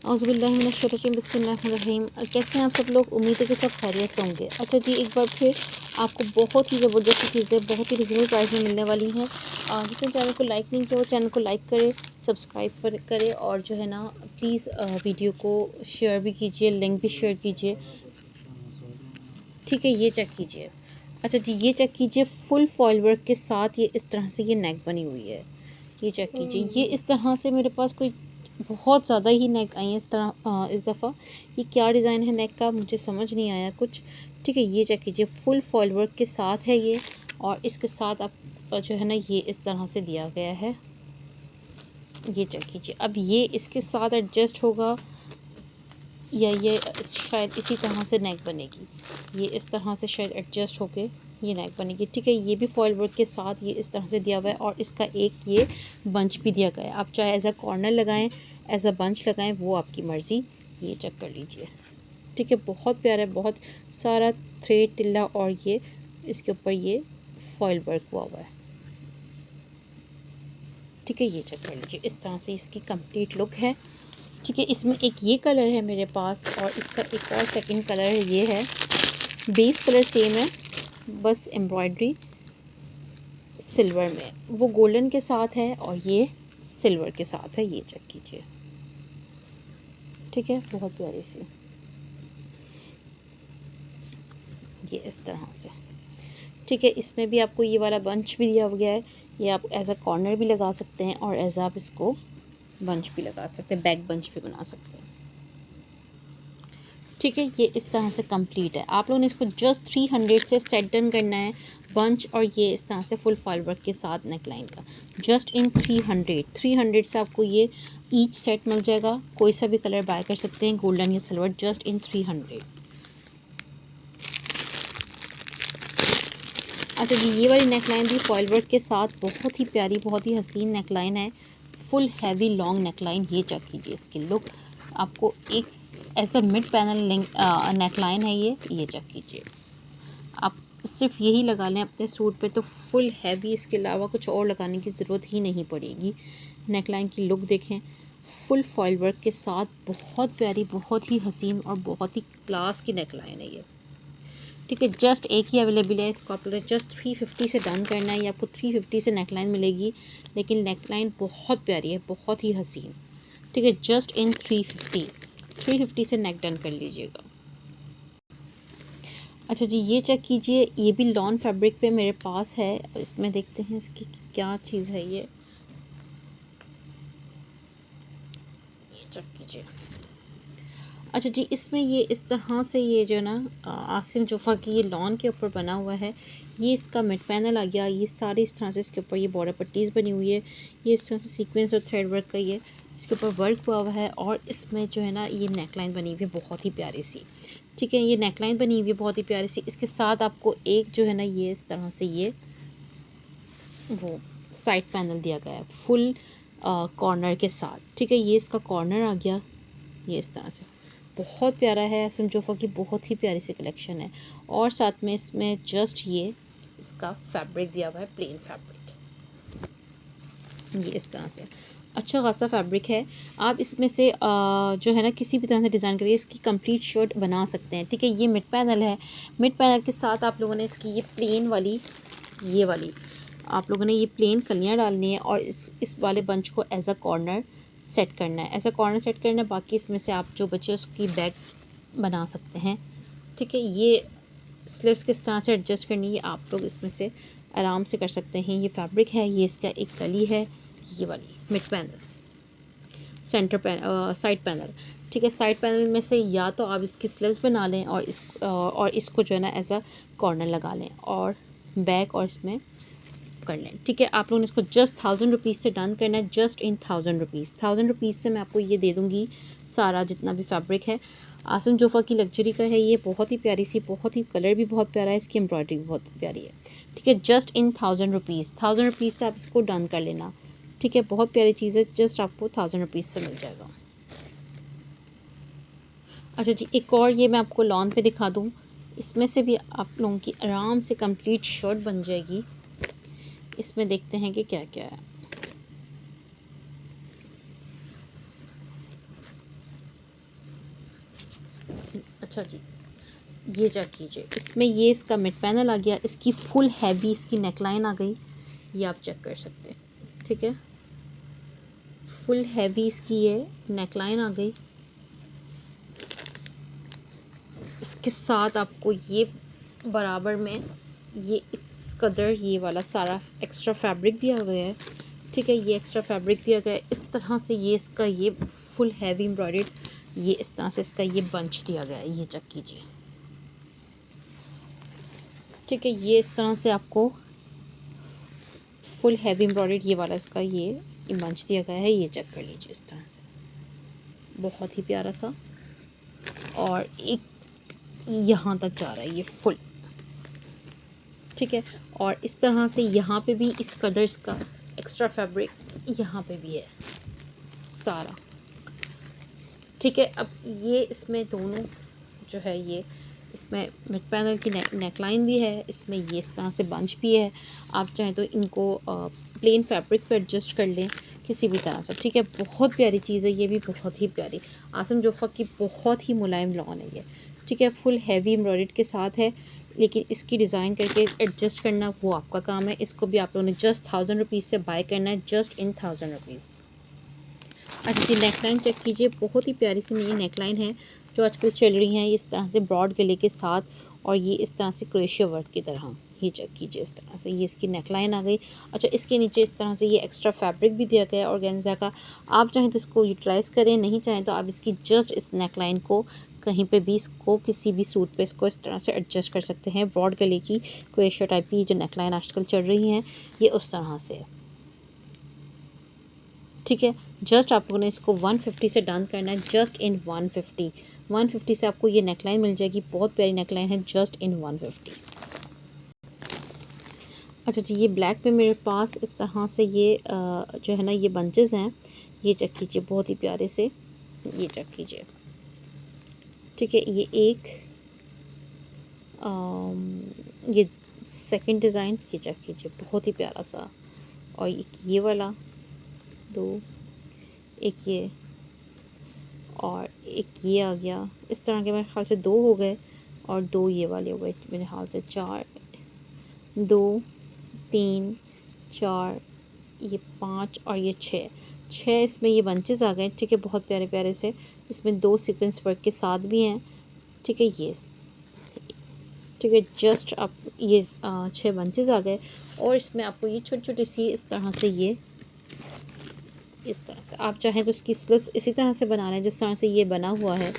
औज़ुबिल्लाहिमिनश्शैतानिर्रजीम बिस्मिल्लाहिर्रहमानिर्रहीम। कैसे हैं आप सब लोग? उम्मीद है कि सब खैरियत से होंगे। अच्छा जी, एक बार फिर आपको बहुत ही ज़बरदस्त चीज़ें बहुत ही रिजनेबल प्राइस में मिलने वाली हैं। जिसने चैनल को लाइक नहीं किया वो चैनल को लाइक करें, सब्सक्राइब करें और जो है ना प्लीज़ वीडियो को शेयर भी कीजिए, लिंक भी शेयर कीजिए। ठीक है, ये चेक कीजिए। अच्छा जी, ये चेक कीजिए, फुल फॉइल वर्क के साथ ये इस तरह से ये नेक बनी हुई है। ये चेक कीजिए, ये इस तरह से मेरे पास कोई बहुत ज़्यादा ही नेक आई हैं इस तरह इस दफ़ा। ये क्या डिज़ाइन है नेक का मुझे समझ नहीं आया कुछ। ठीक है, ये चेक कीजिए, फुल फॉइल वर्क के साथ है ये और इसके साथ आप जो है ना ये इस तरह से दिया गया है। ये चेक कीजिए, अब ये इसके साथ एडजस्ट होगा या ये शायद इसी तरह से नेक बनेगी। ये इस तरह से शायद एडजस्ट होके ये नेक बनेगी। ठीक है, ये भी फॉइल वर्क के साथ ये इस तरह से दिया हुआ है और इसका एक ये बंच भी दिया गया है। आप चाहे एज अ कॉर्नर लगाएं, एज अ बंच लगाएं, वो आपकी मर्ज़ी। ये चेक कर लीजिए। ठीक है, बहुत प्यारा है, बहुत सारा थ्रेड तिल्ला और ये इसके ऊपर ये फॉइल वर्क हुआ है। ठीक है, ये चेक कर लीजिए, इस तरह से इसकी कंप्लीट लुक है। ठीक है, इसमें एक ये कलर है मेरे पास और इसका एक और सेकंड कलर है, ये है। बेस कलर सेम है, बस एम्ब्रॉयडरी सिल्वर में, वो गोल्डन के साथ है और ये सिल्वर के साथ है। ये चेक कीजिए। ठीक है, बहुत प्यारी सी ये इस तरह से। ठीक है, इसमें भी आपको ये वाला बंच भी दिया गया है। ये आप एज अ कॉर्नर भी लगा सकते हैं और एज आप इसको बंच भी लगा सकते हैं, बैक बंच भी बना सकते हैं। ठीक है, ये इस तरह से कंप्लीट है। आप लोगों ने इसको जस्ट 300 से सेट डन करना है, बंच और ये इस तरह से फुल फॉइल वर्क के साथ नेकलाइन का। जस्ट इन 300 से आपको ये ईच सेट मिल जाएगा। कोई सा भी कलर बाय कर सकते हैं, गोल्डन या सिल्वर, जस्ट इन 300। अच्छा जी, ये वाली नेकलाइन भी फॉइल वर्क के साथ बहुत ही प्यारी, बहुत ही हसीन नेकलाइन है। Full heavy long neckline. ये चेक कीजिए इसकी लुक। आपको एक ऐसा मिड पैनल नेकलाइन है ये चेक कीजिए। आप सिर्फ यही लगा लें अपने सूट पे तो फुल हैवी, इसके अलावा कुछ और लगाने की ज़रूरत ही नहीं पड़ेगी। नेकलाइन की लुक देखें, फुल फॉइल वर्क के साथ बहुत प्यारी, बहुत ही हसीन और बहुत ही क्लास की नेकलाइन है ये। ठीक है, जस्ट एक ही अवेलेबल है, इसको आप लोग जस्ट 350 से डन करना है। ये आपको 350 से नेकलाइन मिलेगी, लेकिन नेकलाइन बहुत प्यारी है, बहुत ही हसीन। ठीक है, जस्ट इन 350 से नेक डन कर लीजिएगा। अच्छा जी, ये चेक कीजिए, ये भी लॉन फैब्रिक पे मेरे पास है। इसमें देखते हैं इसकी क्या चीज़ है। ये चेक कीजिए। अच्छा जी, इसमें ये इस तरह से ये जो है ना आसिम जोफ़ा की ये लॉन के ऊपर बना हुआ है। ये इसका मिड पैनल आ गया। ये सारी इस तरह से इसके ऊपर ये बॉर्डर पट्टीज़ बनी हुई है। ये इस तरह से सीक्वेंस और थ्रेड वर्क का ये इसके ऊपर वर्क हुआ हुआ है और इसमें जो है ना ये नेकलाइन बनी हुई है बहुत ही प्यारी सी। ठीक है, ये नेकलाइन बनी हुई है बहुत ही प्यारी सी। इसके साथ आपको एक जो है ना ये इस तरह से ये वो साइड पैनल दिया गया है फुल कॉर्नर के साथ। ठीक है, ये इसका कॉर्नर आ गया, ये इस तरह से बहुत प्यारा है। आसिम जोफ़ा की बहुत ही प्यारी सी कलेक्शन है और साथ में इसमें जस्ट ये इसका फैब्रिक दिया हुआ है, प्लेन फैब्रिक। ये इस तरह से अच्छा खासा फैब्रिक है। आप इसमें से जो है ना किसी भी तरह से डिज़ाइन करिए, इसकी कंप्लीट शर्ट बना सकते हैं। ठीक है, ये मिड पैनल है। मिड पैनल के साथ आप लोगों ने इसकी ये प्लेन वाली ये वाली आप लोगों ने ये प्लेन कलियाँ डालनी है और इस वाले बंच को एज अ कॉर्नर सेट करना है, ऐसा कॉर्नर सेट करना है। बाकी इसमें से आप जो बचे उसकी बैग बना सकते हैं। ठीक है, ये स्लीव्स किस तरह से एडजस्ट करनी है आप लोग इसमें से आराम से कर सकते हैं। ये फैब्रिक है, ये इसका एक कली है, ये वाली mid panel, centre side panel. ठीक है, साइड पैनल में से या तो आप इसकी स्लीव्स बना लें और इसको जो है ना एज अ कॉर्नर लगा लें और बैक और इसमें कर लें। ठीक है, आप लोगों ने इसको जस्ट 1000 रुपीज़ से डन करना है, जस्ट इन 1000 रुपीज़ से मैं आपको ये दे दूँगी सारा जितना भी फैब्रिक है। आसिम जोफ़ा की लग्जरी का है ये, बहुत ही प्यारी सी, बहुत ही कलर भी बहुत प्यारा है, इसकी एम्ब्रॉयडरी भी बहुत प्यारी है। ठीक है, जस्ट इन 1000 रुपीज़ से आप इसको डन कर लेना। ठीक है, बहुत प्यारी चीज़ है, जस्ट आपको 1000 रुपीज़ से मिल जाएगा। अच्छा जी, एक और ये मैं आपको लॉन पे दिखा दूँ, इसमें से भी आप लोगों की आराम से कंप्लीट शर्ट बन जाएगी। इसमें देखते हैं कि क्या क्या है। अच्छा जी, ये चेक कीजिए, इसमें ये इसका मिड पैनल आ गया, इसकी फुल हैवी इसकी नेकलाइन आ गई, ये आप चेक कर सकते हैं, ठीक है। फुल हैवी इसकी ये नेकलाइन आ गई, इसके साथ आपको ये बराबर में ये इस कदर ये वाला सारा एक्स्ट्रा फैब्रिक दिया गया है, ठीक है। ये एक्स्ट्रा फैब्रिक दिया गया है, इस तरह से ये इसका ये फुल हैवी एम्ब्रॉयडर्ड, ये इस तरह से इसका ये बंच दिया गया है, ये चेक कीजिए, ठीक है। ये इस तरह से आपको फुल हैवी एम्ब्रॉयडर्ड ये वाला इसका ये बंच दिया गया है, ये चेक कर लीजिए इस तरह से, बहुत ही प्यारा सा। और एक यहाँ तक जा रहा है ये फुल, ठीक है। और इस तरह से यहाँ पे भी इस कदर का एक्स्ट्रा फैब्रिक यहाँ पे भी है सारा, ठीक है। अब ये इसमें दोनों जो है ये इसमें मिड पैनल की नेकलाइन भी है, इसमें ये इस तरह से बंच भी है। आप चाहें तो इनको प्लेन फैब्रिक पे एडजस्ट कर लें किसी भी तरह से, ठीक है। बहुत प्यारी चीज़ है ये भी, बहुत ही प्यारी आसिम जोफ़ा की बहुत ही मुलायम लॉन है ये, ठीक है। फुल हैवी एम्ब्रॉयडर्ड के साथ है, लेकिन इसकी डिज़ाइन करके एडजस्ट करना वो आपका काम है। इसको भी आप लोगों ने जस्ट 1000 रुपीज़ से बाय करना है, जस्ट इन 1000 रुपीज़। अच्छा जी, नेकलाइन चेक कीजिए, बहुत ही प्यारी सी नई नेकलाइन है जो आजकल चल रही हैं, इस तरह से ब्रॉड गले के साथ, और ये इस तरह से क्रोशिया वर्क की तरह, ये चेक कीजिए इस तरह से ये इसकी नेकलाइन आ गई। अच्छा, इसके नीचे इस तरह से ये एक्स्ट्रा फैब्रिक भी दिया गया है ऑर्गेन्जा का, आप चाहें तो इसको यूटिलाइज़ करें, नहीं चाहें तो आप इसकी जस्ट इस नेकलाइन को कहीं पे भी इसको किसी भी सूट पे इसको इस तरह से एडजस्ट कर सकते हैं। ब्रॉड गले की क्रोशिया टाइप की जो नेकलाइन आजकल चल रही हैं ये उस तरह से है, ठीक है। जस्ट आप लोगों ने इसको 150 से डन करना है, जस्ट इन 150 से आपको ये नेकलाइन मिल जाएगी, बहुत प्यारी नेकलाइन है, जस्ट इन 150। अच्छा जी, ये ब्लैक पे मेरे पास इस तरह से ये जो है ना ये बंचेस हैं, ये चेक कीजिए, बहुत ही प्यारे से, ये चेक कीजिए, ठीक है। ये एक ये सेकंड डिज़ाइन, ये चेक कीजिए, बहुत ही प्यारा सा, और एक ये वाला दो, एक ये और एक ये आ गया, इस तरह के मेरे ख्याल से 2 हो गए, और 2 ये वाले हो गए मेरे ख्याल से 4, 2 3 4, ये 5 और ये 6 इसमें ये बंचेस आ गए, ठीक है। बहुत प्यारे प्यारे से, इसमें 2 सीक्वेंस वर्क के साथ भी हैं, ठीक है। ये ठीक है, जस्ट आप ये 6 बंचेस आ गए, और इसमें आपको ये छोटी छोटी सी इस तरह से ये इस तरह से, आप चाहें तो इसकी स्लिट्स इसी तरह से बना लें जिस तरह से ये बना हुआ है,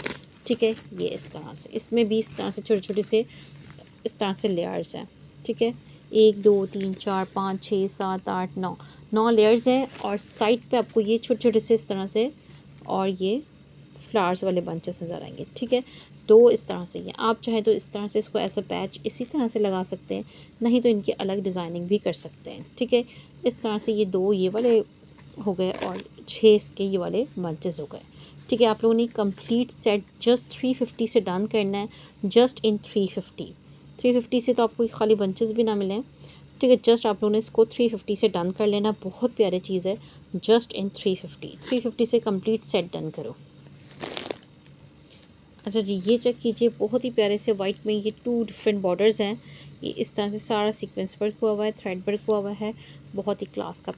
ठीक है। ये इस तरह से, इसमें भी इस तरह से छोटे छोटे से इस तरह से लेयर्स हैं, ठीक है। 1 2 3 4 5 6 7 8 9 लेयर्स हैं, और साइड पे आपको ये छोटे छोटे से इस तरह से और ये फ्लावर्स वाले बंचेस नज़र आएंगे, ठीक है। 2 इस तरह से ये, आप चाहें तो इस तरह से इसको ऐसा पैच इसी तरह से लगा सकते हैं, नहीं तो इनकी अलग डिज़ाइनिंग भी कर सकते हैं, ठीक है। इस तरह से ये 2 ये वाले हो गए, और 6 इसके ये वाले बंचेस हो गए, ठीक है। आप लोगों ने कंप्लीट सेट जस्ट 350 से डन करना है, जस्ट इन 350 से तो आपको खाली बंचेस भी ना मिलें, ठीक है। जस्ट आप लोगों ने इसको 350 से डन कर लेना, बहुत प्यारी चीज़ है, जस्ट इन 350 से कंप्लीट सेट डन करो। अच्छा जी, ये चेक कीजिए, बहुत ही प्यारे से वाइट में ये 2 डिफरेंट बॉर्डर्स हैं, ये इस तरह से सारा सीक्वेंस वर्क हुआ हुआ है, थ्रेड वर्क हुआ हुआ है, बहुत ही क्लास का,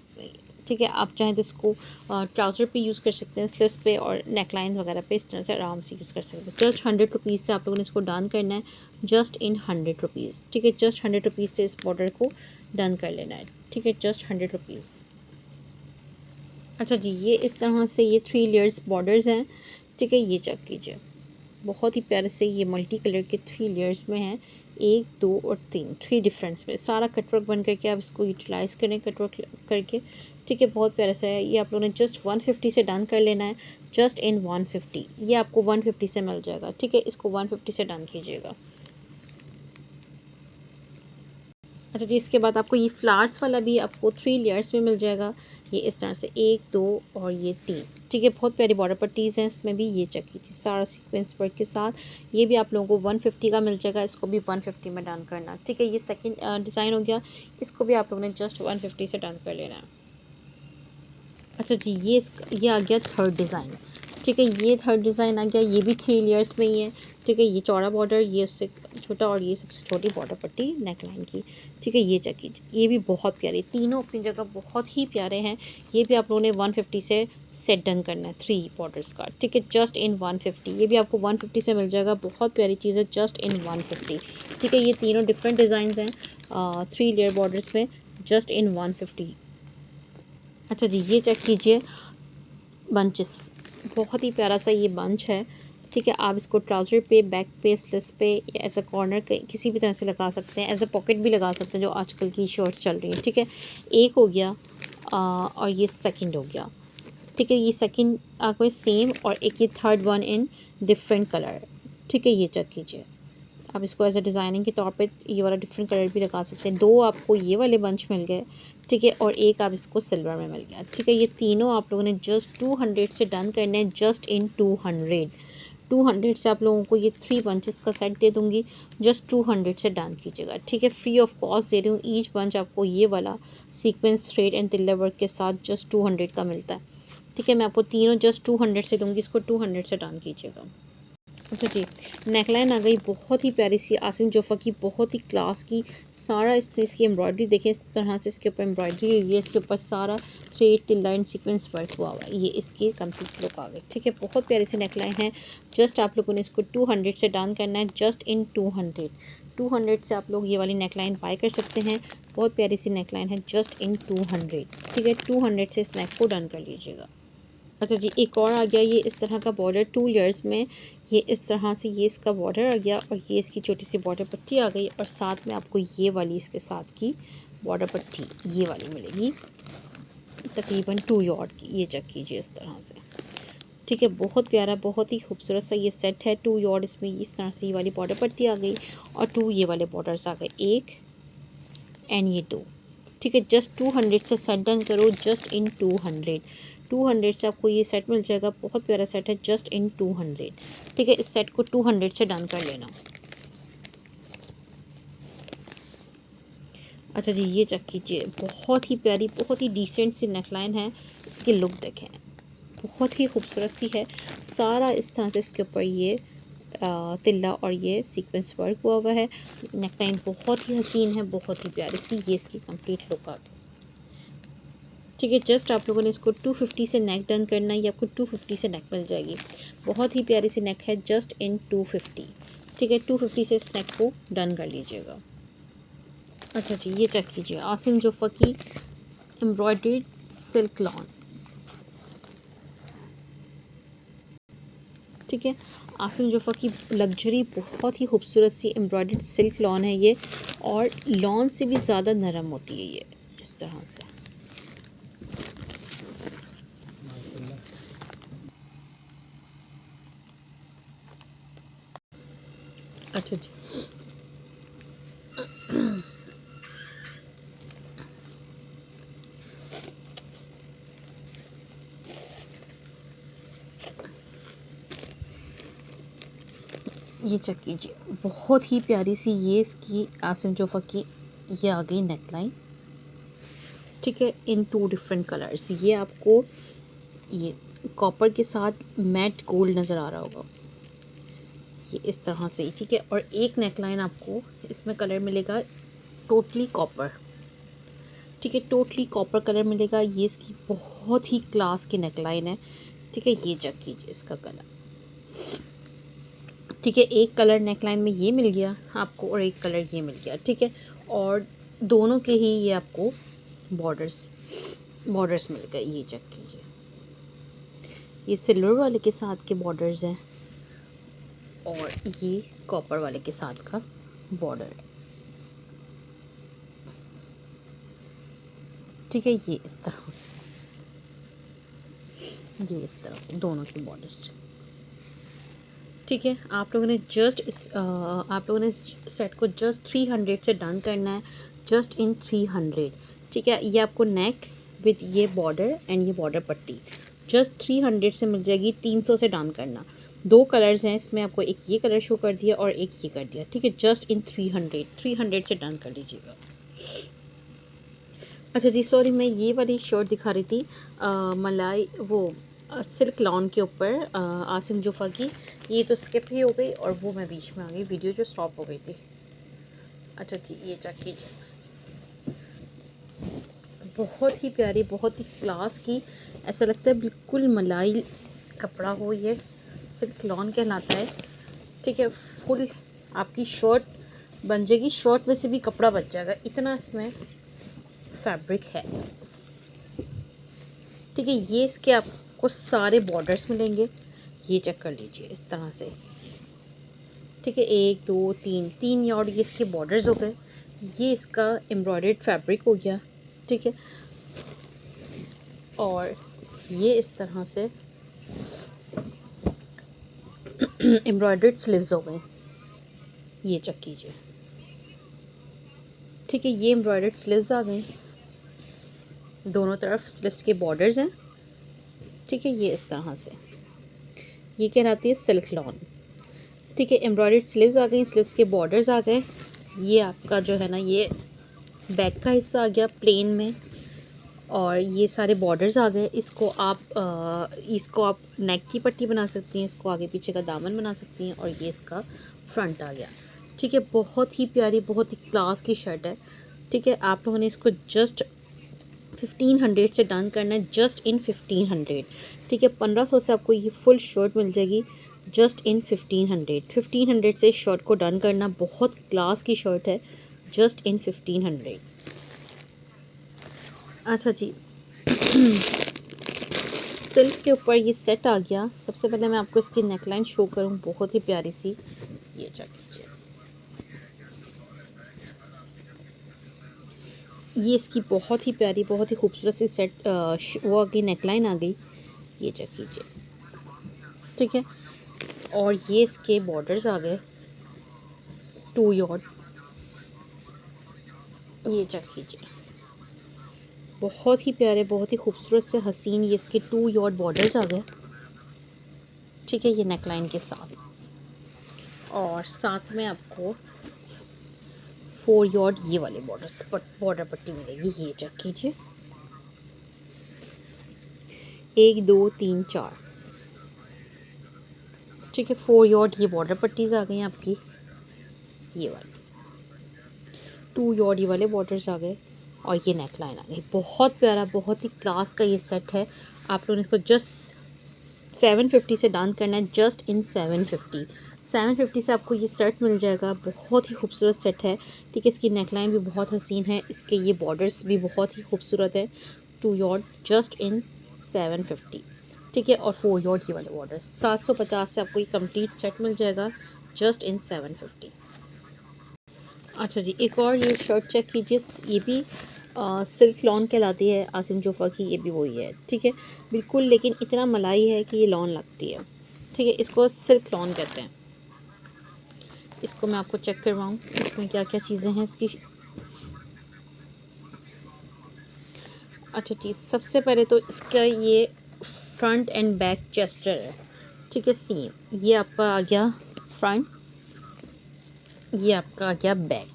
ठीक है। आप चाहें तो इसको ट्राउज़र पे यूज़ कर सकते हैं, स्लीव्स पे और नेकलाइन वगैरह पे इस तरह से आराम से यूज़ कर सकते हैं। जस्ट 100 रुपीज़ से आप लोगों ने इसको डन करना है, जस्ट इन 100 रुपीज़, ठीक है। जस्ट 100 रुपीज़ से इस बॉर्डर को डन कर लेना है, ठीक है, जस्ट 100 रुपीज़। अच्छा जी, ये इस तरह से ये 3 लेयर्स बॉर्डर्स हैं, ठीक है। ये चेक कीजिए, बहुत ही प्यारे से ये मल्टी कलर के 3 लेयर्स में हैं, 1 2 और 3 डिफरेंट्स में, सारा कटवर्क बन करके आप इसको यूटिलाइज़ करें कटवर्क करके, ठीक है। बहुत प्यारा सा है, ये आप लोगों ने जस्ट 150 से डन कर लेना है, जस्ट इन 150, ये आपको 150 से मिल जाएगा, ठीक है। इसको 150 से डन कीजिएगा। अच्छा जी, इसके बाद आपको ये फ्लावर्स वाला भी आपको 3 लेयर्स में मिल जाएगा, ये इस तरह से 1 2 और ये 3, ठीक है। बहुत प्यारी बॉर्डर पट्टीज़ हैं इसमें भी, ये चेक कीजिए, सारा सीक्वेंस वर्क के साथ, ये भी आप लोगों को 150 का मिल जाएगा, इसको भी 150 में डन करना, ठीक है। ये सेकंड डिज़ाइन हो गया, इसको भी आप लोगों ने जस्ट 150 से डन कर लेना है। अच्छा जी, ये आ गया थर्ड डिज़ाइन, ठीक है, ये थर्ड डिज़ाइन आ गया, ये भी 3 लेयर्स में ही है। ठीक है, ये चौड़ा बॉर्डर, ये उससे छोटा और ये सबसे छोटी बॉर्डर पट्टी नेक लाइन की। ठीक है, ये चेक कीजिए, ये भी बहुत प्यारे, तीनों अपनी जगह बहुत ही प्यारे हैं। ये भी आप लोगों ने 150 से सेट डन करना है 3 बॉर्डर्स का। ठीक है, जस्ट इन 150, ये भी आपको 150 से मिल जाएगा। बहुत प्यारी चीज़ है, जस्ट इन 150। ठीक है, ये तीनों डिफरेंट डिज़ाइंस हैं 3 लेयर बॉर्डर्स में, जस्ट इन 150। अच्छा जी, ये चेक कीजिए बंचेस, बहुत ही प्यारा सा ये बंच है। ठीक है, आप इसको ट्राउज़र पे, बैक पे, स्लीव्स पे या एज अ कॉर्नर किसी भी तरह से लगा सकते हैं। एज अ पॉकेट भी लगा सकते हैं, जो आजकल की शर्ट्स चल रही हैं। ठीक है, एक हो गया और ये सेकंड हो गया। ठीक है, ये सेकंड आपको सेम, और एक ये third one in different colour. ठीक है, ये चेक कीजिए, आप इसको एज अ डिज़ाइनिंग के तौर पे ये वाला डिफरेंट कलर भी लगा सकते हैं। 2 आपको ये वाले बंच मिल गए। ठीक है, और एक आप इसको सिल्वर में मिल गया। ठीक है, ये तीनों आप लोगों ने जस्ट 200 से डन करने हैं, जस्ट इन 200 से आप लोगों को ये 3 बंचेस का सेट दे दूँगी, जस्ट 200 से डन कीजिएगा। ठीक है, फ्री ऑफ कॉस्ट दे रही हूँ। ईच बंच आपको ये वाला सीक्वेंस थ्रेड एंड तिल्ला वर्क के साथ जस्ट 200 का मिलता है। ठीक है, मैं आपको तीनों जस्ट 200 से दूँगी, इसको 200 से डन कीजिएगा। अच्छा जी, नेकलाइन आ गई, बहुत ही प्यारी सी आसिम जोफ़ा की, बहुत ही क्लास की। सारा इसकी एम्ब्रॉयडरी देखें, इस तरह से इसके ऊपर एम्ब्रॉयडरी हुई है, इसके ऊपर सारा थ्रेड तिल्ला एंड सीक्वेंस वर्क हुआ हुआ है। ये इसकी कंप्लीट लुक आ गई। ठीक है, बहुत प्यारी सी नेकलाइन है। जस्ट आप लोगों ने इसको 200 से डन करना है, जस्ट इन 200 से आप लोग ये वाली नेकलाइन बाय कर सकते हैं। बहुत प्यारी सी नेकलाइन है, जस्ट इन 200। ठीक है, 200 से इस नेक को डन कर लीजिएगा। अच्छा जी, एक और आ गया, ये इस तरह का बॉर्डर 2 लेयर्स में, ये इस तरह से ये इसका बॉर्डर आ गया, और ये इसकी छोटी सी बॉर्डर पट्टी आ गई, और साथ में आपको ये वाली इसके साथ की बॉर्डर पट्टी ये वाली मिलेगी, तकरीबन 2 यार्ड की। ये चेक कीजिए इस तरह से। ठीक है, बहुत प्यारा, बहुत ही खूबसूरत सा ये सेट है 2 यार्ड। इसमें इस तरह से ये वाली बॉर्डर पट्टी आ गई, और 2 ये वाले बॉर्डर्स आ गए, 1 एंड ये 2। ठीक है, जस्ट 200 से सेट डन करो, जस्ट इन 200 से आपको ये सेट मिल जाएगा। बहुत प्यारा सेट है, जस्ट इन 200। ठीक है, इस सेट को 200 से डन कर लेना। अच्छा जी, ये चेक कीजिए, बहुत ही प्यारी, बहुत ही डिसेंट सी नेकलाइन है। इसकी लुक देखें, बहुत ही खूबसूरत सी है। सारा इस तरह से इसके ऊपर ये तिल्ला और ये सीक्वेंस वर्क हुआ हुआ है। नेकलाइन बहुत ही हसीन है, बहुत ही प्यारी सी। ये इसकी कंप्लीट लुक आ गई। ठीक है, जस्ट आप लोगों ने इसको 250 से नेक डन करना है, या आपको 250 से नेक मिल जाएगी। बहुत ही प्यारी सी नेक है, जस्ट इन 250। ठीक है, 250 से इस नेक को डन कर लीजिएगा। अच्छा जी, ये चेक कीजिए, आसिम जोफ़ा की एम्ब्रॉयडर्ड सिल्क लॉन। ठीक है, आसिम जोफ़ा की लग्जरी, बहुत ही खूबसूरत सी एम्ब्रॉयडर्ड सिल्क लॉन है ये, और लॉन से भी ज़्यादा नरम होती है ये, इस तरह से। अच्छा जी, ये चेक कीजिए, बहुत ही प्यारी सी ये इसकी आसिम जोफ़ा की ये आ गई नेकलाइन। ठीक है, इन 2 डिफरेंट कलर्स। ये आपको ये कॉपर के साथ मैट गोल्ड नज़र आ रहा होगा, ये इस तरह से। ठीक है, और एक नेकलाइन आपको इसमें कलर मिलेगा टोटली कॉपर। ठीक है, टोटली कॉपर कलर मिलेगा। ये इसकी बहुत ही क्लास की नेकलाइन है। ठीक है, ये चेक कीजिए इसका कलर। ठीक है, एक कलर नेकलाइन में ये मिल गया आपको, और एक कलर ये मिल गया। ठीक है, और दोनों के ही ये आपको बॉर्डर्स मिल गए। ये चेक कीजिए, ये सिल्वर वाले के साथ के बॉर्डर्स हैं, और ये कॉपर वाले के साथ का बॉर्डर है। ठीक है, ये इस तरह से, ये इस तरह से दोनों के बॉर्डर्स। ठीक है, आप लोगों ने इस सेट को जस्ट 300 से डन करना है, जस्ट इन 300। ठीक है, ये आपको नेक विद ये बॉर्डर एंड ये बॉर्डर पट्टी जस्ट 300 से मिल जाएगी। 300 से डन करना। 2 कलर्स हैं इसमें, आपको एक ये कलर शो कर दिया और एक ये कर दिया। ठीक है, जस्ट इन 300 से डन कर लीजिएगा। अच्छा जी, सॉरी, मैं ये वाली शर्ट दिखा रही थी, मलाई वो सिल्क लॉन के ऊपर आसिम जोफ़ा की। ये तो स्किप ही हो गई और वो मैं बीच में आ गई, वीडियो जो स्टॉप हो गई थी। अच्छा जी, ये चेक कीजिए, बहुत ही प्यारी, बहुत ही क्लास की, ऐसा लगता है बिल्कुल मलाई कपड़ा हो। ये सिल्क लॉन कहलाता है। ठीक है, फुल आपकी शर्ट बन जाएगी, शर्ट में से भी कपड़ा बच जाएगा, इतना इसमें फैब्रिक है। ठीक है, ये इसके आपको सारे बॉर्डर्स मिलेंगे, ये चेक कर लीजिए इस तरह से। ठीक है, 1 2 3 3 यार्ड ये इसके बॉर्डर्स हो गए। ये इसका एम्ब्रॉयडर्ड फैब्रिक हो गया। ठीक है, और ये इस तरह से एम्ब्रॉयडर्ड स्लीव्स हो गए, ये चेक कीजिए। ठीक है, ये एम्ब्रॉयडर्ड स्लीव्स आ गए, दोनों तरफ स्लीव्स के बॉर्डर्स हैं। ठीक है, ये इस तरह से, ये कहलाती है सिल्क लॉन। ठीक है, एम्ब्रॉयडर्ड स्लीव्स आ गई, स्लीव्स के बॉर्डर्स आ गए। ये आपका जो है ना, ये बैक का हिस्सा आ गया प्लेन में, और ये सारे बॉर्डर्स आ गए। इसको आप नेक की पट्टी बना सकती हैं, इसको आगे पीछे का दामन बना सकती हैं, और ये इसका फ्रंट आ गया। ठीक है, बहुत ही प्यारी, बहुत ही क्लास की शर्ट है। ठीक है, आप लोगों ने इसको जस्ट 1500 से डन करना है, जस्ट इन 1500। ठीक है, 1500 से आपको ये फुल शर्ट मिल जाएगी जस्ट इन 1500 से शर्ट को डन करना। बहुत क्लास की शर्ट है, जस्ट इन 1500। अच्छा जी, सिल्क के ऊपर ये सेट आ गया। सबसे पहले मैं आपको इसकी नेकलाइन शो करूँ, बहुत ही प्यारी सी, ये चेक कीजिए। ये इसकी बहुत ही प्यारी, बहुत ही खूबसूरत सी सेट वो आ गई, नेकलाइन आ गई, ये चेक कीजिए। ठीक है, और ये इसके बॉर्डर्स आ गए 2 यार्ड, ये चेक कीजिए। बहुत ही प्यारे, बहुत ही खूबसूरत से हसीन ये इसके 2 यार्ड बॉर्डर्स आ गए। ठीक है, ये नेकलाइन के साथ, और साथ में आपको 4 यार्ड ये वाले बॉर्डर पट्टी मिलेगी, ये चेक कीजिए। 1 2 3 4। ठीक है, 4 यार्ड ये बॉर्डर पट्टीज आ गई आपकी, ये वाली 2 यार्ड ये वाले बॉर्डर्स आ गए, और ये नेकलाइन आ गई। बहुत प्यारा, बहुत ही क्लास का ये सेट है। आप लोगों ने इसको जस्ट 750 से डन करना है, जस्ट इन 750 से आपको ये सेट मिल जाएगा। बहुत ही खूबसूरत सेट है। ठीक है, इसकी नेकलाइन भी बहुत हसीन है, इसके ये बॉर्डर्स भी बहुत ही खूबसूरत है। 2 यार्ड जस्ट इन 750। ठीक है, और 4 यार्ड ये वाले बॉर्डर्स 750 से आपको ये कंप्लीट सेट मिल जाएगा, जस्ट इन 750। अच्छा जी, एक और ये शर्ट चेक कीजिए, ये भी सिल्क लॉन कहलाती है आसिम जोफ़ा की, ये भी वही है। ठीक है, बिल्कुल, लेकिन इतना मलाई है कि ये लॉन लगती है। ठीक है, इसको सिल्क लॉन कहते हैं। इसको मैं आपको चेक करवाऊँ, इसमें क्या क्या चीज़ें हैं इसकी। अच्छा जी, सबसे पहले तो इसका ये फ्रंट एंड बैक चेस्टर है। ठीक है, सीम ये आपका आ गया फ्रंट, ये आपका आ गया बैक।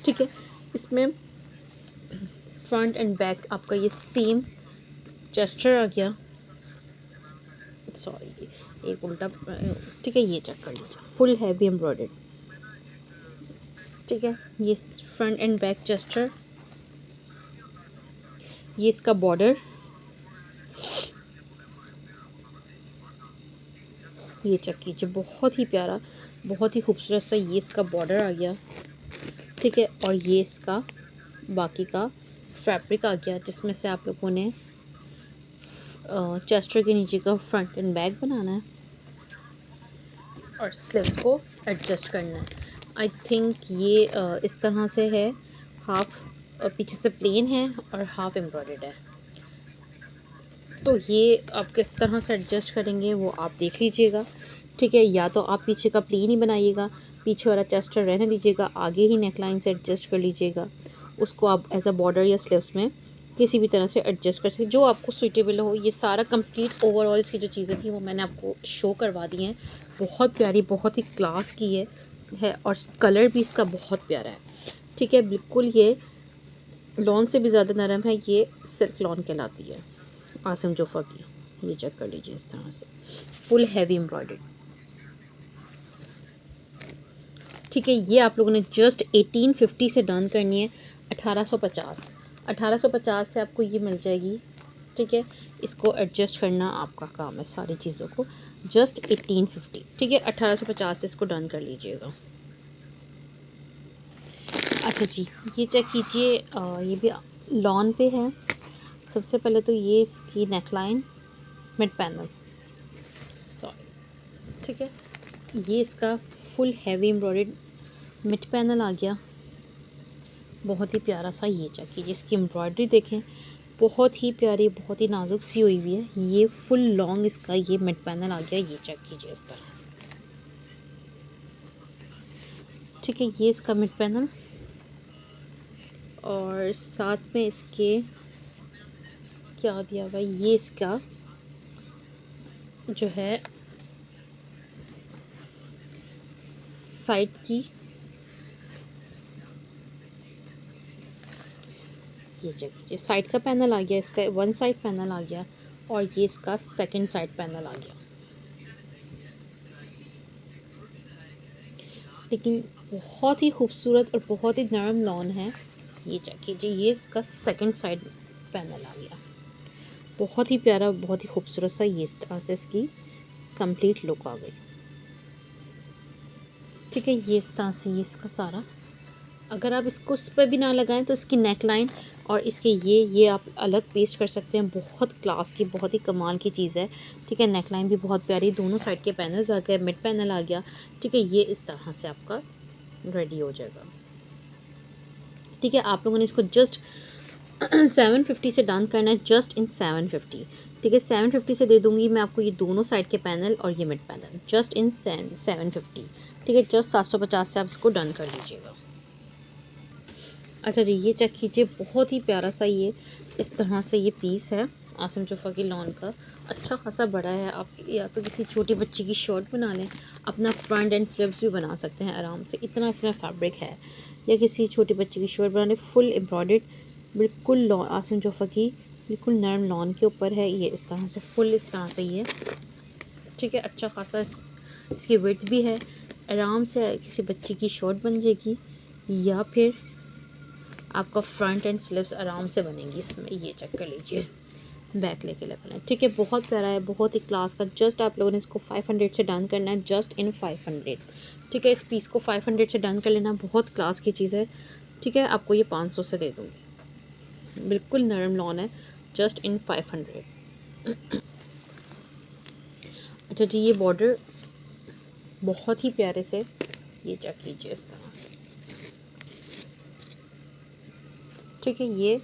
ठीक है, इसमें फ्रंट एंड बैक आपका ये सेम चेस्टर आ गया, सॉरी एक उल्टा। ठीक है, ये चेक कर लीजिए, फुल हैवी एम्ब्रॉयडर्ड। ठीक है, ये फ्रंट एंड बैक चेस्टर, ये इसका बॉर्डर, ये चेक कीजिए, बहुत ही प्यारा, बहुत ही खूबसूरत सा ये इसका बॉर्डर आ गया। ठीक है, और ये इसका बाकी का फैब्रिक आ गया, जिसमें से आप लोगों ने चेस्टर के नीचे का फ्रंट एंड बैक बनाना है, और स्लीव्स को एडजस्ट करना है। आई थिंक ये इस तरह से है, हाफ पीछे से प्लेन है और हाफ एम्ब्रॉयडर्ड है। तो ये आप किस तरह से एडजस्ट करेंगे वो आप देख लीजिएगा। ठीक है, या तो आप पीछे का प्लेन ही बनाइएगा, पीछे वाला चेस्टर रहने दीजिएगा, आगे ही नेकलाइन से एडजस्ट कर लीजिएगा। उसको आप एज अ बॉर्डर या स्लीव्स में किसी भी तरह से एडजस्ट कर सकते, जो आपको सूटेबल हो। ये सारा कंप्लीट ओवरऑल इसकी जो चीज़ें थी वो मैंने आपको शो करवा दी हैं। बहुत प्यारी, बहुत ही क्लास की है, और कलर भी इसका बहुत प्यारा है। ठीक है, बिल्कुल ये लॉन से भी ज़्यादा नरम है, ये सिल्क लॉन कहलाती है आसिम जोफ़ा की। ये चेक कर लीजिए, इस तरह से फुल हैवी एम्ब्रॉयडर्ड। ठीक है, ये आप लोगों ने जस्ट 1850 से डन करनी है। 1850 से आपको ये मिल जाएगी। ठीक है, इसको एडजस्ट करना आपका काम है सारी चीज़ों को। जस्ट 1850। ठीक है, 1850 से इसको डन कर लीजिएगा। अच्छा जी, ये चेक कीजिए, ये भी लॉन पे है। सबसे पहले तो ये इसकी नेकलाइन, मिड पैनल, सॉरी। ठीक है, ये इसका full heavy embroidered mid panel आ गया, बहुत ही प्यारा सा। ये चेक कीजिए, इसकी एम्ब्रॉयडरी देखें, बहुत ही प्यारी, बहुत ही नाजुक सी हुई हुई है। ये फुल लॉन्ग इसका ये मिड पैनल आ गया, ये चेक कीजिए इस तरह से। ठीक है, ये इसका मिड पैनल, और साथ में इसके क्या दिया हुआ है, ये इसका जो है साइड की, ये चेक कीजिए, साइड का पैनल आ गया इसका, वन साइड पैनल आ गया, और ये इसका सेकंड साइड पैनल आ गया। लेकिन बहुत ही खूबसूरत और बहुत ही नरम लॉन है। ये चेक कीजिए, ये इसका सेकंड साइड पैनल आ गया, बहुत ही प्यारा, बहुत ही खूबसूरत सा। ये इस तरह से इसकी कंप्लीट लुक आ गई। ठीक है, ये इस तरह से ये इसका सारा, अगर आप इसको इस पर भी ना लगाएं तो इसकी नेक लाइन और इसके ये आप अलग पेस्ट कर सकते हैं। बहुत क्लास की, बहुत ही कमाल की चीज़ है। ठीक है, नेक लाइन भी बहुत प्यारी, दोनों साइड के पैनल्स आ गए, मिड पैनल आ गया। ठीक है, ये इस तरह से आपका रेडी हो जाएगा। ठीक है, आप लोगों ने इसको जस्ट 750 से डन करना है, जस्ट इन 750। ठीक है, 750 से दे दूंगी मैं आपको ये दोनों साइड के पैनल और ये मिड पैनल, जस्ट इन 750। ठीक है, जस्ट 750 से आप इसको डन कर लीजिएगा। अच्छा जी, ये चेक कीजिए, बहुत ही प्यारा सा ये इस तरह से ये पीस है आसिम जोफ़ा की लॉन का। अच्छा खासा बड़ा है, आप या तो किसी छोटी बच्ची की शर्ट बना लें, अपना फ्रंट एंड स्लीव्स भी बना सकते हैं आराम से, इतना इसमें फैब्रिक है। या किसी छोटी बच्ची की शर्ट बना लें, फुल एम्ब्रॉयडर्ड, बिल्कुल लॉन आसिम जोफ़ा की बिल्कुल नरम लॉन के ऊपर है। ये इस तरह से फुल इस तरह से ये। ठीक है, अच्छा खासा इसकी विड्थ भी है, आराम से किसी बच्ची की शर्ट बन जाएगी, या फिर आपका फ्रंट एंड स्लीव्स आराम से बनेंगी इसमें। ये चेक कर लीजिए, बैक लेके लगा लें। ठीक है, बहुत प्यारा है, बहुत ही क्लास का। जस्ट आप लोगों ने इसको 500 से डन करना है, जस्ट इन 500। ठीक है, इस पीस को 500 से डन कर लेना, बहुत क्लास की चीज़ है। ठीक है, आपको ये 500 से दे दूँगी, बिल्कुल नरम लॉन है, जस्ट इन 500। अच्छा जी, ये बॉर्डर बहुत ही प्यारे से, ये चेक कीजिए इस तरह से। ठीक है, ये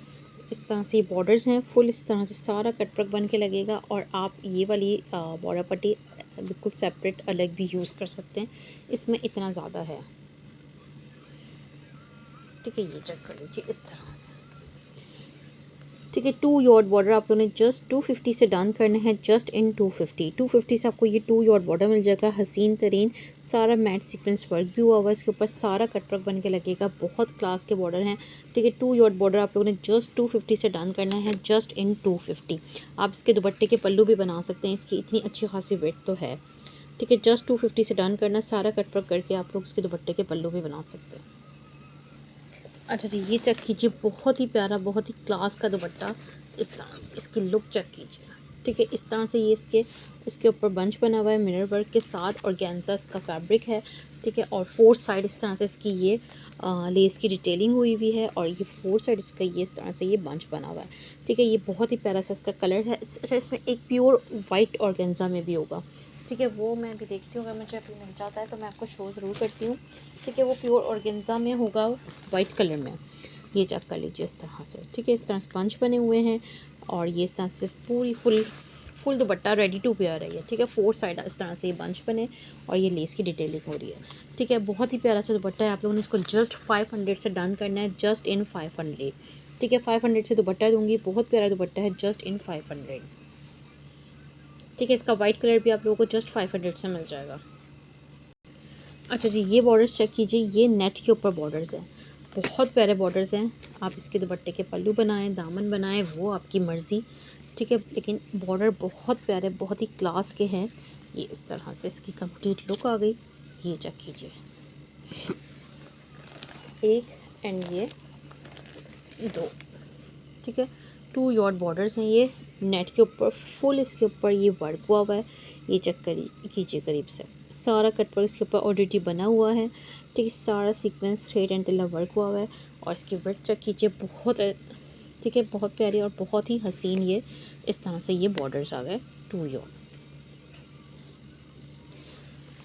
इस तरह से बॉर्डर्स हैं, फुल इस तरह से सारा कटवर्क बन के लगेगा। और आप ये वाली बॉर्डर पट्टी बिल्कुल सेपरेट अलग भी यूज़ कर सकते हैं, इसमें इतना ज़्यादा है। ठीक है, ये चेक कर लीजिए इस तरह से। ठीक है, 2 यॉर्ड बॉर्डर आप लोगों ने जस्ट 250 से डन करना है, जस्ट इन 250 से आपको ये 2 यॉर्ड बॉर्डर मिल जाएगा, हसीन तरीन। सारा मैट सीक्वेंस वर्क भी हुआ हुआ है, इसके ऊपर सारा कटवर्क बन के लगेगा, बहुत क्लास के बॉर्डर हैं। ठीक है, 2 यॉर्ड बॉर्डर आप लोगों ने जस्ट 250 से डन करना है, जस्ट इन 250। आप इसके दुपट्टे के पल्लू भी बना सकते हैं, इसकी इतनी अच्छी खासी वेट तो है। ठीक है, जस्ट 250 से डन करना, सारा कटवर्क करके आप लोग उसके दुपट्टे के पल्लू भी बना सकते हैं। अच्छा जी, ये चेक कीजिए, बहुत ही प्यारा, बहुत ही क्लास का दुपट्टा, इस तरह इसकी लुक चेक कीजिए। ठीक है, इस तरह से ये इसके ऊपर बंच बना हुआ है मिरर वर्क के साथ, और ऑर्गेन्जा इसका फैब्रिक है। ठीक है, और 4 साइड इस तरह से इसकी ये लेस की डिटेलिंग हुई हुई है, और ये 4 साइड इसका ये इस तरह से ये बंच बना हुआ है। ठीक है, ये बहुत ही प्यारा सा इसका कलर है। अच्छा, इसमें एक प्योर वाइट ऑर्गेन्जा में भी होगा। ठीक है, वो मैं भी देखती हूँ, अगर मुझे अभी मिल जाता है तो मैं आपको शो ज़रूर करती हूँ। ठीक है, वो प्योर ऑर्गेन्जा में होगा, वाइट कलर में। ये चेक कर लीजिए इस तरह से। ठीक है, इस तरह से पंच बने हुए हैं, और ये इस तरह से पूरी full dupatta ready to wear है ये। ठीक है, 4 साइड इस तरह से ये बंच बने, और ये लेस की डिटेलिंग हो रही है। ठीक है, बहुत ही प्यारा सा दुपट्टा है, आप लोगों ने इसको जस्ट 500 से डन करना है, जस्ट इन 500। ठीक है, 500 से दुपट्टा दूँगी, बहुत प्यारा दुपट्टा है, जस्ट इन 500। ठीक है, इसका वाइट कलर भी आप लोगों को जस्ट 500 से मिल जाएगा। अच्छा जी, ये बॉर्डर्स चेक कीजिए, ये नेट के ऊपर बॉर्डर्स हैं, बहुत प्यारे बॉर्डर्स हैं। आप इसके दुपट्टे के पल्लू बनाएं, दामन बनाएं, वो आपकी मर्ज़ी। ठीक है, लेकिन बॉर्डर बहुत प्यारे, बहुत ही क्लास के हैं। ये इस तरह से इसकी कंप्लीट लुक आ गई। ये चेक कीजिए, एक एंड ये दो, ठीक है, 2 यॉर्ड बॉर्डर्स हैं। ये नेट के ऊपर फुल इसके ऊपर ये वर्क हुआ हुआ है। ये चेक कीजिए करीब से, सारा कट वर्क इसके ऊपर ऑलरेडी बना हुआ है। ठीक है, सारा सीक्वेंस थ्रेड एंड तिल्ला वर्क हुआ हुआ है। और इसकी वर्क चेक कीजिए, बहुत ठीक है, बहुत प्यारी और बहुत ही हसीन। ये इस तरह से ये बॉर्डर्स आ गए 2 यॉर्ड।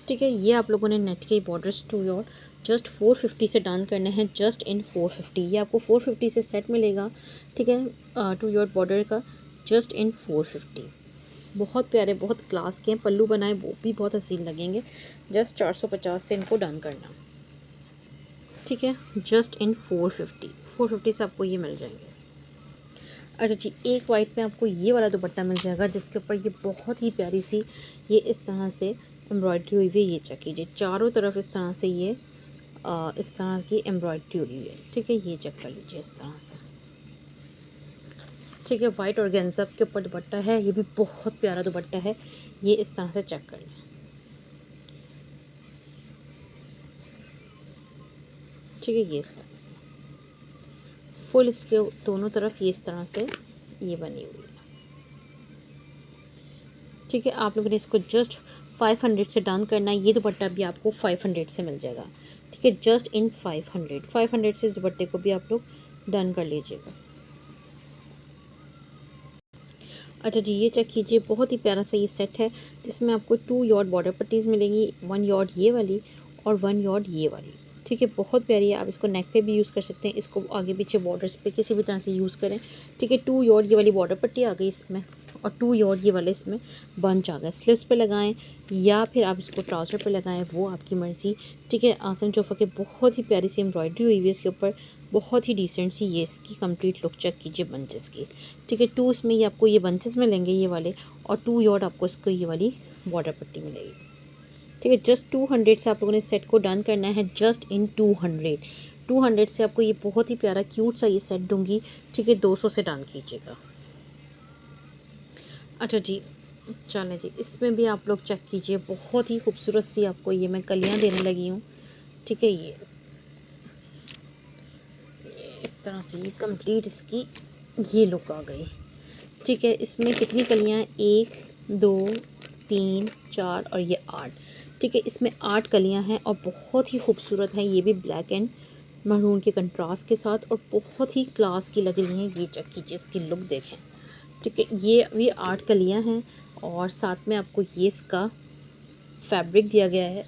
ठीक है, ये आप लोगों ने नेट के बॉर्डर्स 2 यॉर्ड जस्ट 450 से डन करना है, जस्ट इन 450। ये आपको 450 से सेट मिलेगा। ठीक है, 2 यॉर्ड बॉर्डर का जस्ट इन 450। बहुत प्यारे, बहुत क्लास के हैं। पल्लू बनाए वो भी बहुत हसीन लगेंगे। जस्ट 450 से इनको डन करना। ठीक है, जस्ट इन 450 से आपको ये मिल जाएंगे। अच्छा जी, एक वाइट में आपको ये वाला दुपट्टा मिल जाएगा जिसके ऊपर ये बहुत ही प्यारी सी ये इस तरह से एम्ब्रॉयडरी हुई हुई है। ये चेक कीजिए, चारों तरफ इस तरह से ये इस तरह की एम्ब्रॉयडरी हुई है। ठीक है, ये चेक कर लीजिए इस तरह से। ठीक है, वाइट ऑर्गेन्जा के ऊपर दुपट्टा है। ये भी बहुत प्यारा दुपट्टा है। ये इस तरह से चेक कर लें। ठीक है, ये इस तरह से फुल इसके दोनों तरफ ये इस तरह से ये बनी हुई है। ठीक है, आप लोगों ने इसको जस्ट 500 से डन करना है। ये दुपट्टा भी आपको 500 से मिल जाएगा। ठीक है, जस्ट इन 500 से इस दुपट्टे को भी आप लोग डन कर लीजिएगा। अच्छा जी, ये चेक कीजिए, बहुत ही प्यारा सा ये सेट है जिसमें आपको 2 यॉर्ड बॉर्डर पट्टीज़ मिलेंगी, 1 यॉर्ड ये वाली और 1 यॉर्ड ये वाली। ठीक है, बहुत प्यारी है। आप इसको नेक पे भी यूज़ कर सकते हैं, इसको आगे पीछे बॉर्डर्स पे किसी भी तरह से यूज़ करें। ठीक है, 2 यॉर्ड ये वाली बॉर्डर पट्टी आ गई इसमें और 2 यॉर्ड ये वाले इसमें बंच आ गए। स्लीव्स पे लगाएं या फिर आप इसको ट्राउज़र पे लगाएं, वो आपकी मर्ज़ी। ठीक है, आसम जोफ़ा के बहुत ही प्यारी सी एम्ब्रॉयडरी हुई हुई है इसके ऊपर, बहुत ही डिसेंट सी ये इसकी कंप्लीट लुक चेक कीजिए बंचेस की। ठीक है, 2 इसमें ये आपको ये बंचेस मिलेंगे ये वाले और 2 यॉर्ड आपको इसको ये वाली बॉर्डर पट्टी मिलेगी। ठीक है, जस्ट 200 से आप लोगों ने सेट को डन करना है, जस्ट इन 200 से आपको ये बहुत ही प्यारा क्यूट सा ये सेट दूंगी। ठीक है, 200 से डन कीजिएगा। अच्छा जी, चलें जी, इसमें भी आप लोग चेक कीजिए, बहुत ही खूबसूरत सी आपको ये मैं कलियां देने लगी हूँ। ठीक है, ये इस तरह से ये कंप्लीट इसकी ये लुक आ गई। ठीक है, इसमें कितनी कलियां, 1 2 3 4 और ये 8। ठीक है, इसमें 8 कलियां हैं और बहुत ही खूबसूरत हैं। ये भी ब्लैक एंड मरून के कंट्रास्ट के साथ और बहुत ही क्लास की लग रही हैं। ये चेक कीजिए, इसकी लुक देखें। ठीक है, ये 8 कलियां हैं और साथ में आपको ये इसका फैब्रिक दिया गया है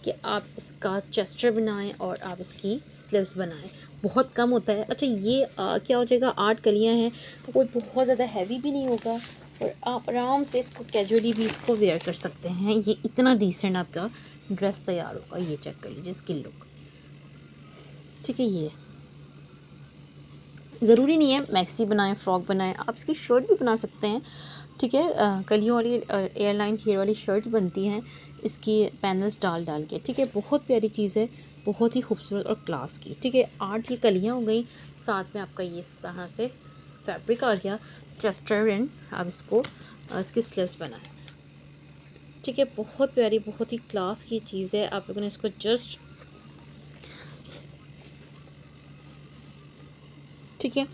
कि आप इसका चेस्टर बनाएं और आप इसकी स्लीव्स बनाएं। बहुत कम होता है। अच्छा, ये क्या हो जाएगा, 8 कलियां हैं तो कोई बहुत ज़्यादा हैवी भी नहीं होगा और आप आराम से इसको कैजुअली भी इसको वेयर कर सकते हैं। ये इतना डिसेंट आपका ड्रेस तैयार होगा। ये चेक कर लीजिए इसकी लुक। ठीक है, ये ज़रूरी नहीं है मैक्सी बनाएं, फ्रॉक बनाएं, आप इसकी शर्ट भी बना सकते हैं। ठीक है, कलियों वाली एयरलाइन घेर वाली शर्ट्स बनती हैं इसकी पैनल्स डाल डाल के। ठीक है, बहुत प्यारी चीज़ है, बहुत ही खूबसूरत और क्लास की। ठीक है, 8 ये कलियाँ हो गई, साथ में आपका ये इस तरह से फैब्रिक आ गया चेस्टर एंड आप इसको इसकी स्लीव्स बनाएं। ठीक है, बहुत प्यारी, बहुत ही क्लास की चीज़ है। आप लोगों ने इसको जस्ट, ठीक है,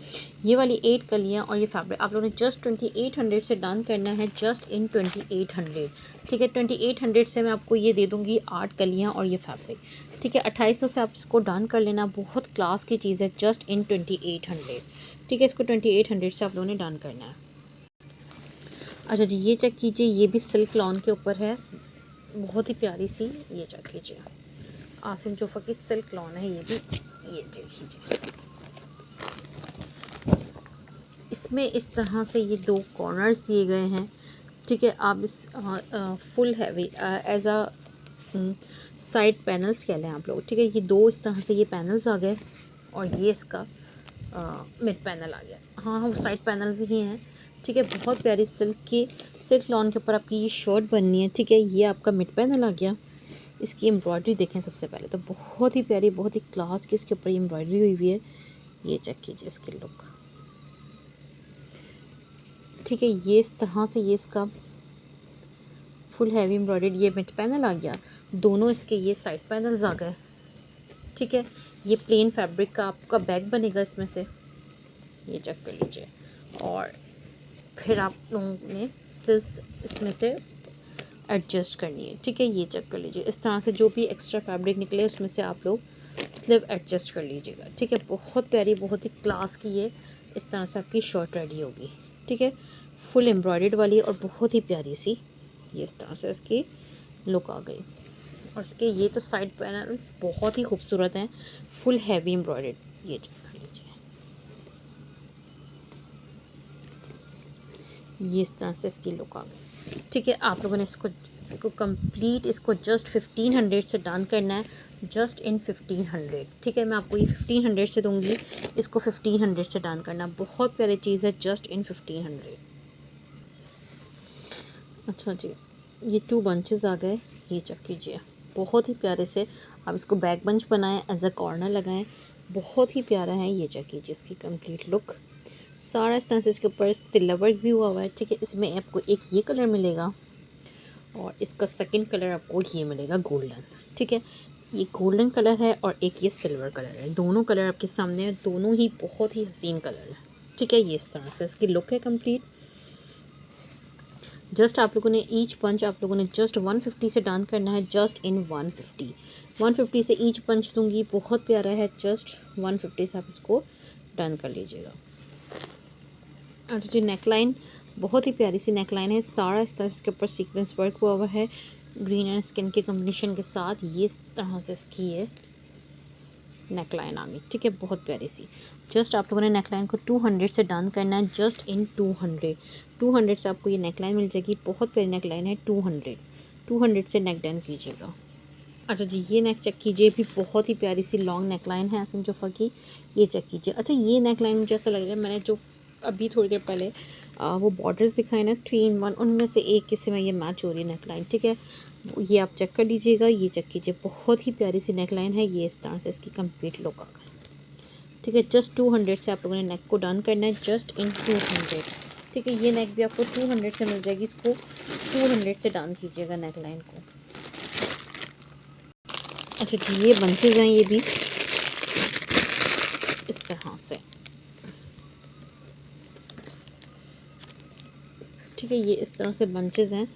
ये वाली 8 कलियाँ और ये फैब्रिक आप लोगों ने जस्ट 2800 से डन करना है, जस्ट इन 2800। ठीक है, 2800 से मैं आपको ये दे दूँगी 8 कलियाँ और ये फैब्रिक। ठीक है, 2800 से आप इसको डन कर लेना, बहुत क्लास की चीज़ है, जस्ट इन 2800। ठीक है, इसको 2800 से आप लोगों ने डन करना है। अच्छा जी, ये चेक कीजिए, ये भी सिल्क लॉन के ऊपर है, बहुत ही प्यारी सी। ये चेक कीजिए, आसिम जोफ़ा की सिल्क लॉन है ये भी। ये चेक कीजिए, इसमें इस तरह से ये 2 कॉर्नर्स दिए गए हैं। ठीक है, आप इस full heavy as a side panels कह लें आप लोग। ठीक है, ये 2 इस तरह से ये पैनल्स आ गए और ये इसका मिड पैनल आ गया। हाँ, वो साइड पैनल्स ही हैं। ठीक है, बहुत प्यारी सिल्क लॉन के ऊपर आपकी ये शर्ट बननी है। ठीक है, ये आपका मिड पैनल आ गया। इसकी एम्ब्रॉयडरी देखें सबसे पहले तो, बहुत ही प्यारी, बहुत ही क्लास की इसके ऊपर एम्ब्रॉयडरी हुई हुई है। ये चेक कीजिए इसकी लुक। ठीक है, ये इस तरह से ये इसका फुल हैवी एम्ब्रॉयडर्ड ये मिड पैनल आ गया। दोनों इसके ये साइड पैनल्स आ गए। ठीक है, ये प्लेन फैब्रिक का आपका बैग बनेगा इसमें से, ये चेक कर लीजिए। और फिर आप लोगों ने स्लीव्स इसमें से एडजस्ट करनी है। ठीक है, ये चेक कर लीजिए। इस तरह से जो भी एक्स्ट्रा फैब्रिक निकले उसमें से आप लोग स्लीव एडजस्ट कर लीजिएगा। ठीक है, बहुत प्यारी, बहुत ही क्लास की ये इस तरह से आपकी शर्ट रेडी होगी। ठीक है, फुल एम्ब्रॉयडर्ड वाली और बहुत ही प्यारी सी ये इस तरह से इसकी लुक आ गई। और इसके ये तो साइड पैनल्स बहुत ही खूबसूरत हैं, फुल हैवी एम्ब्रॉयडर्ड। ये चेक कर लीजिए, ये इस तरह से इसकी लुक आ गई। ठीक है, आप लोगों ने इसको कंप्लीट इसको जस्ट 1500 से डन करना है, जस्ट इन 1500। ठीक है, मैं आपको ये 1500 से दूंगी, इसको 1500 से डन करना। बहुत प्यारी चीज़ है, जस्ट इन 1500। अच्छा जी, ये 2 बंचेस आ गए, ये चेक कीजिए। बहुत ही प्यारे से आप इसको बैक बंच बनाएं, एज अ कॉर्नर लगाएं, बहुत ही प्यारा है। ये चेक कीजिए इसकी कंप्लीट लुक। सारा इस तरह से इसके ऊपर तिल्ला वर्क भी हुआ हुआ है। ठीक है, इसमें आपको एक ये कलर मिलेगा और इसका सेकंड कलर आपको ये मिलेगा गोल्डन। ठीक है, ये गोल्डन कलर है और एक ये सिल्वर कलर है। दोनों कलर आपके सामने है, दोनों ही बहुत ही हसीन कलर है। ठीक है, ये इस तरह से इसकी लुक है कंप्लीट। जस्ट आप लोगों ने ईच पंच आप लोगों ने जस्ट 150 से डन करना है, जस्ट इन 150 से ईच पंच दूंगी। बहुत प्यारा है, जस्ट 150 से आप इसको डन कर लीजिएगा। अच्छा जी, नेकलाइन बहुत ही प्यारी सी नेकलाइन है। सारा इस तरह से इसके ऊपर सीक्वेंस वर्क हुआ हुआ है ग्रीन एंड स्किन के कॉम्बिनेशन के साथ। ये इस तरह से इसकी ये नेकलाइन आ गई। ठीक है, बहुत प्यारी सी। जस्ट आप लोगों ने नेकलाइन को 200 से डन करना है, जस्ट इन 200 से आपको ये नेकलाइन मिल जाएगी। बहुत प्यारी नेकलाइन है। 200 से नेक डन कीजिएगा। अच्छा जी, ये नेक चेक कीजिए, भी बहुत ही प्यारी सी लॉन्ग नेकलाइन है आसिम जोफ़ा की। ये चेक कीजिए। अच्छा, ये नेकलाइन मुझे ऐसा लग रहा है मैंने जो अभी थोड़ी देर पहले वो बॉर्डर्स दिखाए ना 3 in 1, उनमें से एक किसी में ये मैच हो रही है नेकलाइन। ठीक है, ये आप चेक कर लीजिएगा। ये चेक कीजिए, बहुत ही प्यारी सी नेकलाइन है। ये इस तरह से इसकी कंप्लीट लुक आ गई। ठीक है, जस्ट 200 से आप लोगों ने नेक को डन करना है, जस्ट इन 200। ठीक है, ये नेक भी आपको 200 से मिल जाएगी। इसको 200 से डन कीजिएगा नेकलाइन को। अच्छा जी, ये बंचेज हैं, ये भी इस तरह से। ठीक है, ये इस तरह से बंचेज हैं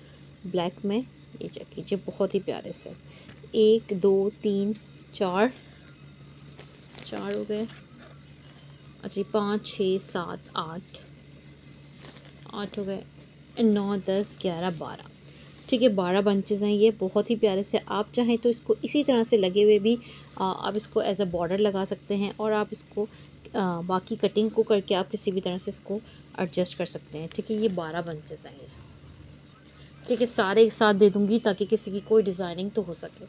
ब्लैक में। ये चेक कीजिए, बहुत ही प्यारे से। 1 2 3 4 हो गए। अच्छा, 5 6 7 8 हो गए। 9 10 11 12। ठीक है, 12 बंचेस हैं ये, बहुत ही प्यारे से। आप चाहें तो इसको इसी तरह से लगे हुए भी आप इसको एज अ बॉर्डर लगा सकते हैं, और आप इसको बाकी कटिंग को करके आप किसी भी तरह से इसको एडजस्ट कर सकते हैं। ठीक है, ये 12 बंचेस हैं ये। ठीक है, सारे एक साथ दे दूँगी ताकि किसी की कोई डिज़ाइनिंग तो हो सके।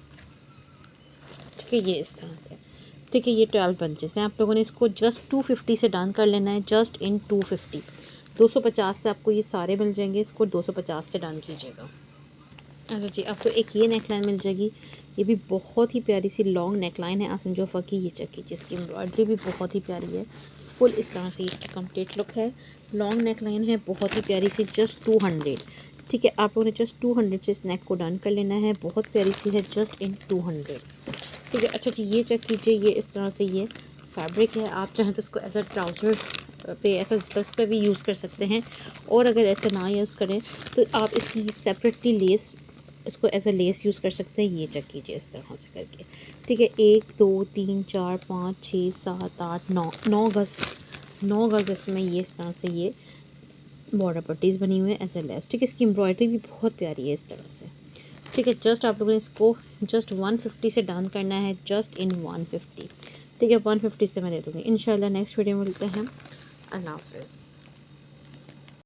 ठीक है, ये इस तरह से। ठीक है, ये 12 बंचेस हैं। आप लोगों ने इसको जस्ट 250 से डन कर लेना है, जस्ट इन 250। 250 से आपको ये सारे मिल जाएंगे, इसको 250 से डन कीजिएगा। अच्छा जी, आपको एक ये नेकलाइन मिल जाएगी। ये भी बहुत ही प्यारी सी लॉन्ग नेकलाइन है आसिम जोफ़ा की। ये चेक कीजिए, इसकी एम्ब्रॉयडरी भी बहुत ही प्यारी है। फुल इस तरह से इसकी कंप्लीट लुक है। लॉन्ग नेकलाइन है, बहुत ही प्यारी सी, जस्ट 200। ठीक है, आप लोगों ने जस्ट 200 से इस नेक को डन कर लेना है। बहुत प्यारी सी है, जस्ट इन 200। ठीक है, अच्छा जी, ये चेक कीजिए, ये इस तरह से ये फैब्रिक है। आप चाहें तो इसको एज अ ट्राउज़र पे, ऐसा स्लीव्स पे भी यूज़ कर सकते हैं, और अगर ऐसा ना यूज़ करें तो आप इसकी सेपरेटली लेस, इसको एज अ लेस यूज़ कर सकते हैं। ये चेक कीजिए, इस तरह से करके। ठीक है, 1 2 3 4 5 6 7 8 9 गज़ इसमें ये इस तरह से ये बॉर्डर पट्टीज़ बनी हुई है एज अ लेस। ठीक है, इसकी एम्ब्रॉयडरी भी बहुत प्यारी है इस तरह से। ठीक है, जस्ट आप लोगों ने इसको जस्ट 150 से डन करना है, जस्ट इन 150। ठीक है, 150 से मैं दे दूँगी। इंशाल्लाह नेक्स्ट वीडियो में मिलते हैं। अल्लाह हाफ़िज़।